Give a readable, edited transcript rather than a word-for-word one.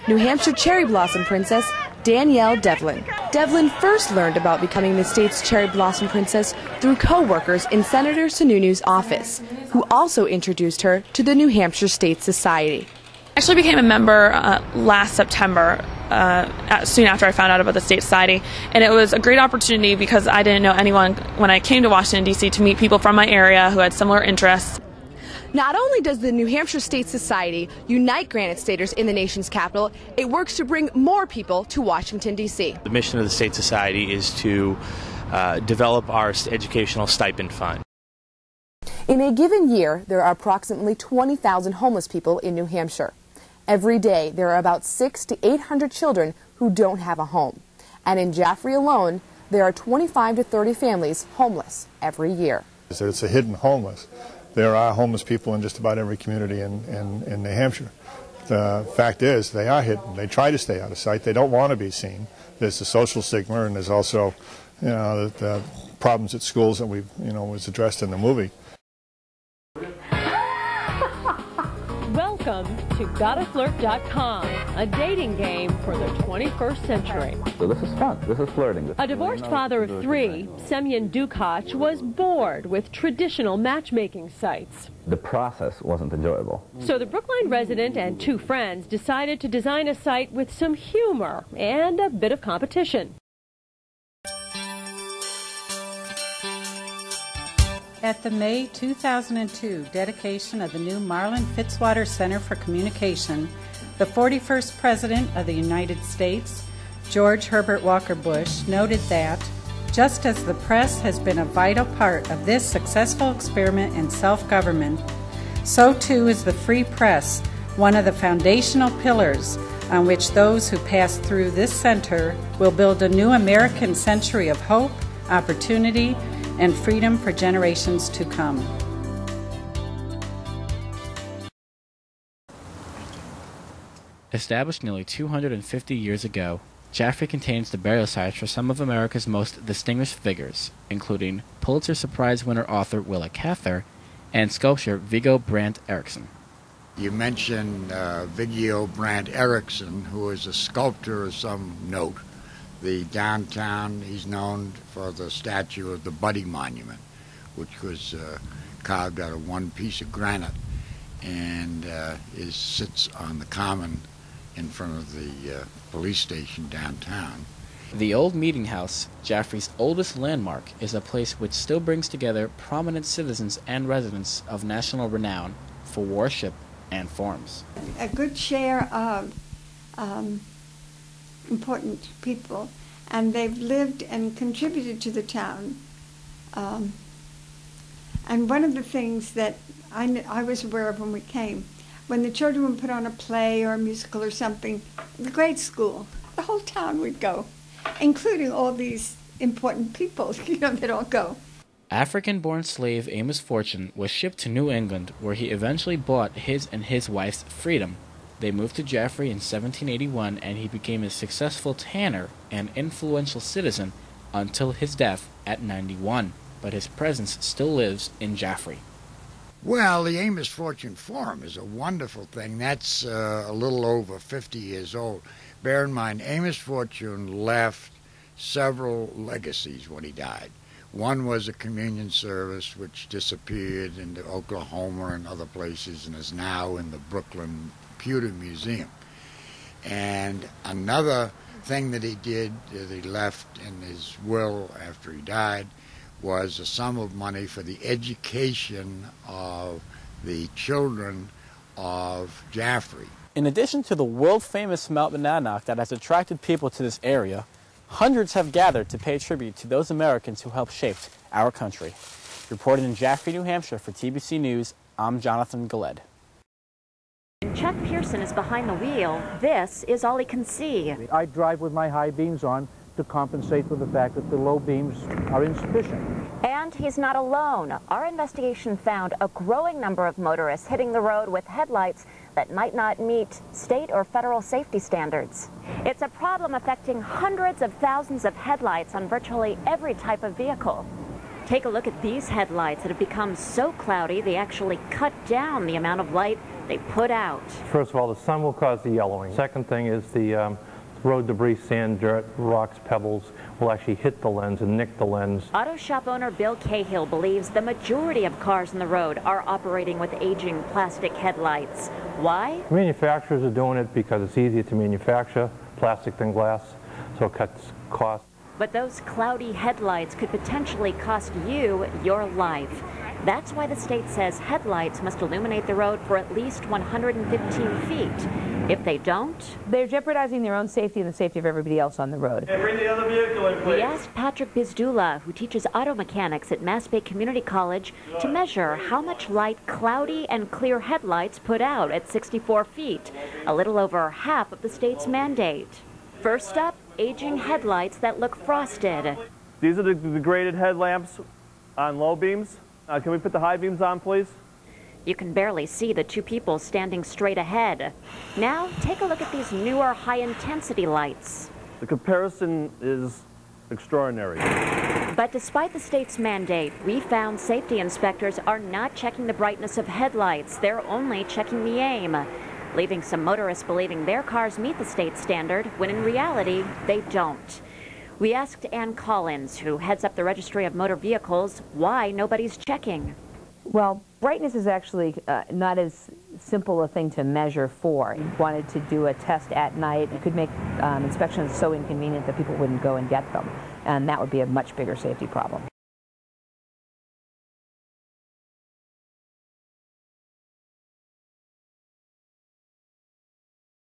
New Hampshire cherry blossom princess Danielle Devlin. Devlin first learned about becoming the state's cherry blossom princess through co-workers in Senator Sununu's office, who also introduced her to the New Hampshire State Society. I actually became a member last September, soon after I found out about the State Society, and it was a great opportunity because I didn't know anyone when I came to Washington, D.C. to meet people from my area who had similar interests. Not only does the New Hampshire State Society unite Granite Staters in the nation's capital, it works to bring more people to Washington, D.C. The mission of the State Society is to develop our educational stipend fund. In a given year, there are approximately 20,000 homeless people in New Hampshire. Every day, there are about 600 to 800 children who don't have a home. And in Jaffrey alone, there are 25 to 30 families homeless every year. It's a hidden homeless. There are homeless people in just about every community in New Hampshire. The fact is, they are hidden. They try to stay out of sight. They don't want to be seen. There's the social stigma, and there's also, the problems at schools that was addressed in the movie. Welcome to GottaFlirt.com, a dating game for the 21st century. So this is fun. This is flirting. A divorced father of three, Semyon Dukach, was bored with traditional matchmaking sites. The process wasn't enjoyable. So the Brookline resident and two friends decided to design a site with some humor and a bit of competition. At the May 2002 dedication of the new Marlin Fitzwater Center for Communication, the 41st President of the United States, George Herbert Walker Bush, noted that, just as the press has been a vital part of this successful experiment in self-government, so too is the free press, one of the foundational pillars on which those who pass through this center will build a new American century of hope, opportunity, and freedom for generations to come. Established nearly 250 years ago, Jaffrey contains the burial sites for some of America's most distinguished figures, including Pulitzer Prize winner author Willa Cather and sculptor Viggo Brandt Eriksson. You mentioned Viggo Brandt Eriksson, who is a sculptor of some note. The downtown, he's known for the statue of the Buddy Monument, which was carved out of one piece of granite and sits on the common in front of the police station downtown. The Old Meeting House, Jaffrey's oldest landmark, is a place which still brings together prominent citizens and residents of national renown for worship and forums. A good share of important people, and they've lived and contributed to the town. And one of the things that I was aware of when we came, when the children would put on a play or a musical or something, the grade school, the whole town would go, including all these important people, that all go. African-born slave Amos Fortune was shipped to New England, where he eventually bought his and his wife's freedom. They moved to Jaffrey in 1781, and he became a successful tanner and influential citizen until his death at 91. But his presence still lives in Jaffrey. Well, the Amos Fortune Forum is a wonderful thing. That's a little over 50 years old. Bear in mind, Amos Fortune left several legacies when he died. One was a communion service which disappeared into Oklahoma and other places and is now in the Brooklyn Pewter Museum. And another thing that he did, that he left in his will after he died, was a sum of money for the education of the children of Jaffrey. In addition to the world-famous Mount Monadnock that has attracted people to this area, hundreds have gathered to pay tribute to those Americans who helped shape our country. Reporting in Jaffrey, New Hampshire for TBC News, I'm Jonathan Galed. Chuck Pearson is behind the wheel. This is all he can see. I drive with my high beams on to compensate for the fact that the low beams are insufficient. And he's not alone. Our investigation found a growing number of motorists hitting the road with headlights that might not meet state or federal safety standards. It's a problem affecting hundreds of thousands of headlights on virtually every type of vehicle. Take a look at these headlights that have become so cloudy they actually cut down the amount of light they put out. First of all, the sun will cause the yellowing. Second thing is the road debris, sand, dirt, rocks, pebbles will actually hit the lens and nick the lens. Auto shop owner Bill Cahill believes the majority of cars on the road are operating with aging plastic headlights. Why? Manufacturers are doing it because it's easier to manufacture plastic than glass, so it cuts costs. But those cloudy headlights could potentially cost you your life. That's why the state says headlights must illuminate the road for at least 115 feet. If they don't, they're jeopardizing their own safety and the safety of everybody else on the road. Hey, bring the other vehicle in, please. We asked Patrick Bizdula, who teaches auto mechanics at Mass Bay Community College, to measure how much light cloudy and clear headlights put out at 64 feet, a little over half of the state's mandate. First up, aging headlights that look frosted. These are the degraded headlamps on low beams. Can we put the high beams on, please? You can barely see the two people standing straight ahead. Now, take a look at these newer high-intensity lights. The comparison is extraordinary. But despite the state's mandate, we found safety inspectors are not checking the brightness of headlights. They're only checking the aim, leaving some motorists believing their cars meet the state standard, when in reality, they don't. We asked Ann Collins, who heads up the Registry of Motor Vehicles, why nobody's checking. Well, brightness is actually not as simple a thing to measure for. If you wanted to do a test at night, it could make inspections so inconvenient that people wouldn't go and get them, and that would be a much bigger safety problem.